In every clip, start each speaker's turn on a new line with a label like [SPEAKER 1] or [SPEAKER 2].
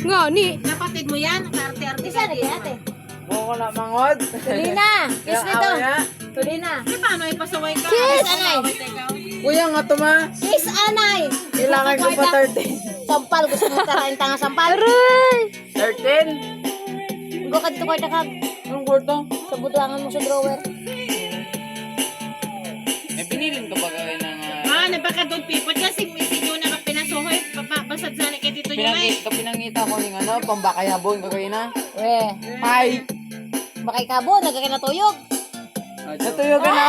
[SPEAKER 1] Nga, ni.
[SPEAKER 2] Kapatid mo yan, arte-arte.
[SPEAKER 3] Isa na kaya ate.
[SPEAKER 4] Buko na mangod.
[SPEAKER 3] Tuloy na. Kiss
[SPEAKER 4] Yung
[SPEAKER 3] nito.
[SPEAKER 4] awa na.
[SPEAKER 3] Tuloy na.
[SPEAKER 2] Eh, paano ipasaway ka?
[SPEAKER 3] Kiss, anay.
[SPEAKER 4] Kuya nga to ma.
[SPEAKER 3] Kiss, anay.
[SPEAKER 4] Kailangan ko pa 13.
[SPEAKER 3] Sampal. Gusto mo tarahin tanga sampal.
[SPEAKER 1] Aray!
[SPEAKER 4] 13?
[SPEAKER 3] Go ka dito kwarta kag.
[SPEAKER 4] Anong kwarto?
[SPEAKER 3] Sa budangan mo sa drawer.
[SPEAKER 4] Eh, pinilin ko ba gawin ng...
[SPEAKER 2] Nabaka doon pipot kasi si Juna ka pinasuhoy. Papabasad sana kay Tito Juna eh.
[SPEAKER 4] Pinangita ko yung ano, pambakayabon gagawin na.
[SPEAKER 3] We.
[SPEAKER 4] Ay!
[SPEAKER 3] Bakay kabo. Nagkakinatuyog.
[SPEAKER 4] Natuyogan na.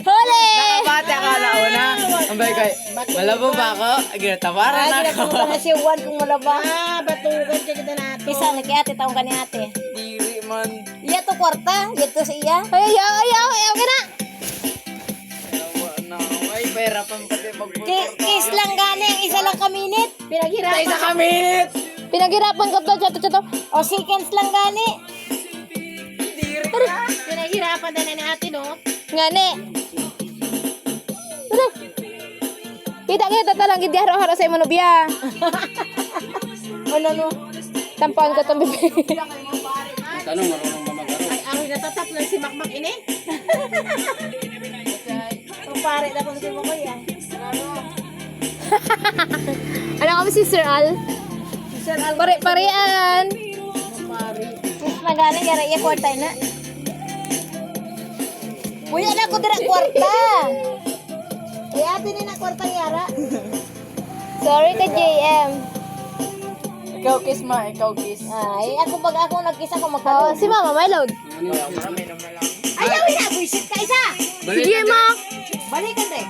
[SPEAKER 3] Huli!
[SPEAKER 4] Nakabate akala ko na. Ang bay kay, malabo ba ako? Ginatawaran
[SPEAKER 3] Ay,
[SPEAKER 4] ako.
[SPEAKER 3] ginagawa na si Juan kung malaba.
[SPEAKER 2] Batugan siya kita natin.
[SPEAKER 3] Kisa na kaya ate. Taong ka ni ate.
[SPEAKER 4] Diri man.
[SPEAKER 3] Iya to kwarta. Iya to sa iya. Ayaw ka na.
[SPEAKER 4] Ayawa na. Ay, pera pang pati magbuto.
[SPEAKER 3] Kiss lang gani. Ang isa lang kaminit.
[SPEAKER 2] Pinaghirapan.
[SPEAKER 4] Isa ka minute!
[SPEAKER 1] Pinaghirapan ka to, chato.
[SPEAKER 3] O seconds lang gani.
[SPEAKER 2] Pinaghirapan na ni ate, no?
[SPEAKER 1] Nga, ni. Aray! Kita talang gidi haro-haro sa imo nobya.
[SPEAKER 3] Ano no?
[SPEAKER 1] Tampon ko tong bibi.
[SPEAKER 4] Tanong, marunong ba mag-aro?
[SPEAKER 2] Ay, ang natatap lang si Makmak ini.
[SPEAKER 3] Ang pare na kung si mo ko yan.
[SPEAKER 1] Ano kami si Sir Al?
[SPEAKER 3] Sir Al.
[SPEAKER 1] Pare-parean.
[SPEAKER 3] Kiss na gani. Yara iya kwarta na. Buya na ko dira kwarta. Iya ate ni na kwarta yara.
[SPEAKER 1] Sorry ka, JM.
[SPEAKER 4] Ikaw kiss ma, ikaw kiss.
[SPEAKER 3] Ay, ako pag ako nag-kiss ako
[SPEAKER 1] Oh,
[SPEAKER 3] magkaroon.
[SPEAKER 1] si Mama, my load.
[SPEAKER 3] Ayaw na, buisit ka isa.
[SPEAKER 1] Sige, Ma.
[SPEAKER 3] Balikan rin.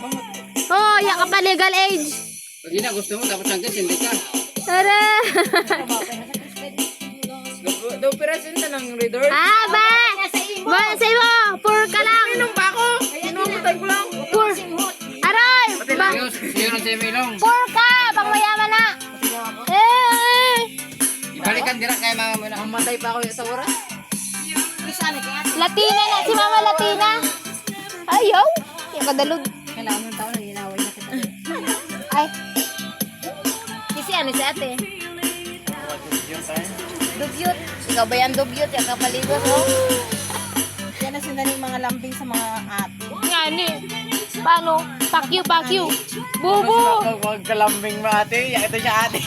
[SPEAKER 1] Oh, yak ka pa legal age.
[SPEAKER 4] Pag na gusto mo, tapos ang kiss, hindi ka.
[SPEAKER 1] Tara.
[SPEAKER 4] Daw pirasin ta ng reader.
[SPEAKER 1] Ah, ba? Ba, sa iyo. Pour ka lang.
[SPEAKER 4] Inom pa ako. Inumatay ko lang.
[SPEAKER 1] Pour. Aray. Ba?
[SPEAKER 4] Siyo ng semilong.
[SPEAKER 1] Pour ka. Pang mayaman na. Eh.
[SPEAKER 4] Ibalikan dira kay mama mo na. Mamatay pa ako sa oras.
[SPEAKER 1] Latina na. Si Mama Latina. Ayaw. Yung kadalog.
[SPEAKER 3] Kailangan ng tao na ginaway na kita.
[SPEAKER 1] Ay. Kasi ano si ate?
[SPEAKER 3] Dubyot. Ikaw ba yan dubyot? Yung kapaligos mo?
[SPEAKER 2] Yan na sindaling mga lambing sa mga ate.
[SPEAKER 1] Nga ni. Paano? Pack you. Bubu.
[SPEAKER 4] Huwag kalambing mo ate. Yak ito siya ate.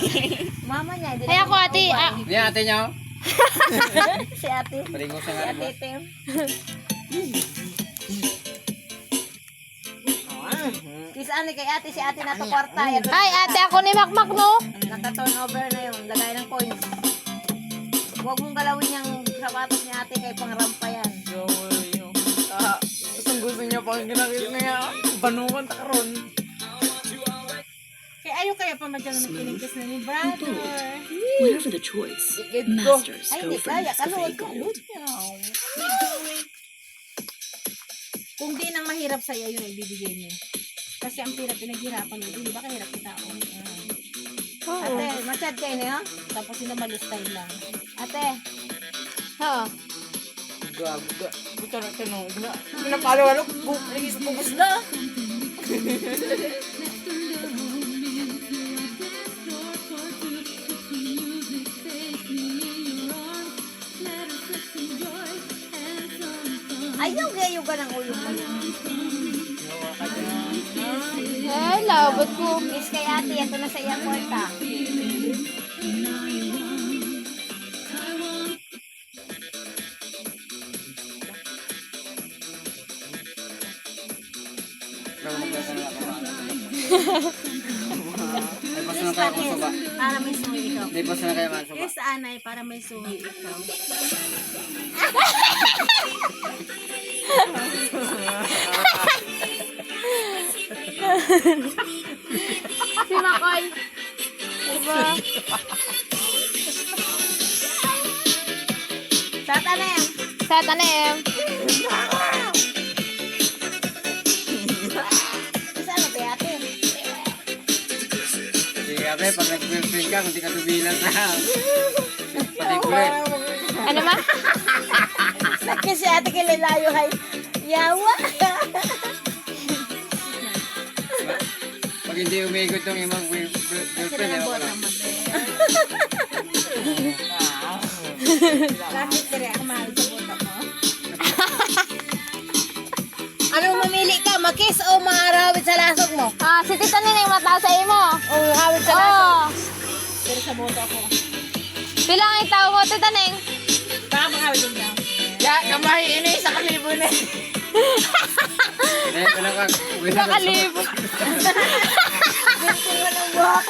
[SPEAKER 3] Mama niya.
[SPEAKER 1] Ay ako ate. Ah.
[SPEAKER 4] Yan ate niya.
[SPEAKER 3] Si ate.
[SPEAKER 4] Paringo sa nga ba?
[SPEAKER 3] Tim. Kiss ani kay ate. Si ate na to kwarta.
[SPEAKER 1] Ay ate ako ni Makmak no.
[SPEAKER 3] Naka-turn over na yun. Lagay ng coins. Huwag mong galawin yung sapatos ni ate kay pangrampa yan.
[SPEAKER 4] Gusto niya pang ginakit niya. Banungan ta karon.
[SPEAKER 2] Kaya ayaw kaya pa madyang nakiligtas na ni brother.
[SPEAKER 5] Whatever the choice, masters
[SPEAKER 3] Ay,
[SPEAKER 5] go
[SPEAKER 3] di
[SPEAKER 5] for
[SPEAKER 3] kaya.
[SPEAKER 5] Nescafe
[SPEAKER 3] Kalot.
[SPEAKER 5] Gold.
[SPEAKER 2] Kung di nang mahirap sa'yo, yun ay bibigay niyo. Kasi ang pira pinaghirapan mo, di ba kahirap kita ako?
[SPEAKER 3] Ate, machad kayo niyo?
[SPEAKER 2] Tapos sila malustay lang.
[SPEAKER 3] Ate.
[SPEAKER 1] Ha.
[SPEAKER 4] Gago. Buta na tanong. Pinapalo-alo. Bugos na.
[SPEAKER 3] Ayaw gayo ka ng ulo mo.
[SPEAKER 1] Eh, labot ko.
[SPEAKER 3] Kiss kay ate. Ito na sa iyang kwarta.
[SPEAKER 4] Ay, basta na kayo kung suba.
[SPEAKER 3] Para may suwi ikaw.
[SPEAKER 4] Hindi, basta na kayo man suba.
[SPEAKER 2] Kiss anay para may suhi ikaw.
[SPEAKER 1] Si Makoy. Diba?
[SPEAKER 3] Sa tanem.
[SPEAKER 1] Sa tanim.
[SPEAKER 3] Isa ano ba ate?
[SPEAKER 4] Sige, abe, pag nag-film ka, kung di ka tubilan na. Pati kulit.
[SPEAKER 1] Ano ma?
[SPEAKER 3] Kasi ate kililayo hay. Yawa.
[SPEAKER 4] Pag hindi umigot yung imang girlfriend, ewan ko lang.
[SPEAKER 2] Bakit kaya ako mahal sa buta mo? Anong mamili ka? Makis o maarawit sa lasok mo?
[SPEAKER 1] Ah, si Tita Neneng mataas sa imo.
[SPEAKER 2] O awit sa lasok?
[SPEAKER 1] Oh.
[SPEAKER 2] Pero sa buta ko.
[SPEAKER 1] Bilang itaw mo, Tita Neng.
[SPEAKER 2] Baka makawit din daw.
[SPEAKER 3] Ya, kamay ini sa kalibo na.
[SPEAKER 4] Ito na kang.
[SPEAKER 1] Nakalibot.
[SPEAKER 3] Gusto mo ng buhok.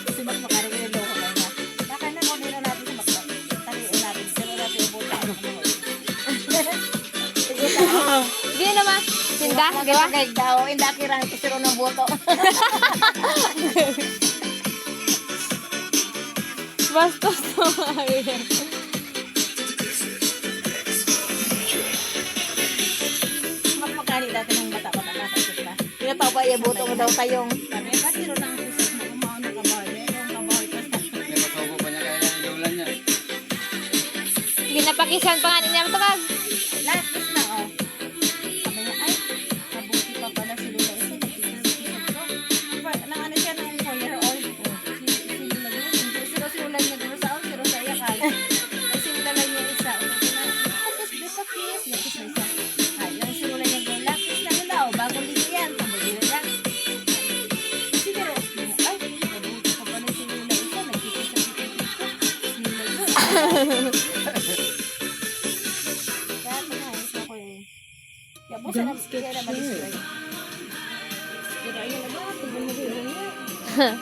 [SPEAKER 2] Si Mac makarin yung loko kayo na. Baka na kung nila natin sa Mac. Taliin natin. Pero natin yung buta ko.
[SPEAKER 1] Di naman. Sinda, di ba?
[SPEAKER 3] Magagay daw, hindi kirang kisiro ng buto.
[SPEAKER 1] Bastos to.
[SPEAKER 2] Mac makarin dati ng bata-bata nakasip ka.
[SPEAKER 3] Pinataw ba yung buto mo daw tayong.
[SPEAKER 2] Sabi, kasi ro ng kusok mo umaon ng kabahay. Yung kabahay pa sa
[SPEAKER 4] Napasubo pa niya kaya yung ilulan niya.
[SPEAKER 1] Ginapakisan pa nga niya matagag.
[SPEAKER 2] lahat is na oh. Sabi niya, ay, mabuti pa pala si Lula. Ito, nagkikisip ko. Diba, nang ano siya nung 4 year old. Si Lula yun. Siro-sirulan niya dito sa siro sa iyakal. Ay, sinilala niya isa. Pakis, pakis. Lapis na isa. Ay, yung sirulan niya doon, lapis na Lula. O, bagong lito yan. Sabi niya lang. Siguro, ay, mabuti pa pala si Lula. Ito, nagkikisip ko. Si Lula yun. Kaya pinahayos ako eh. Kaya busa na, kaya na ma-destroy. Pero ayun na ba, tignan mo din yun.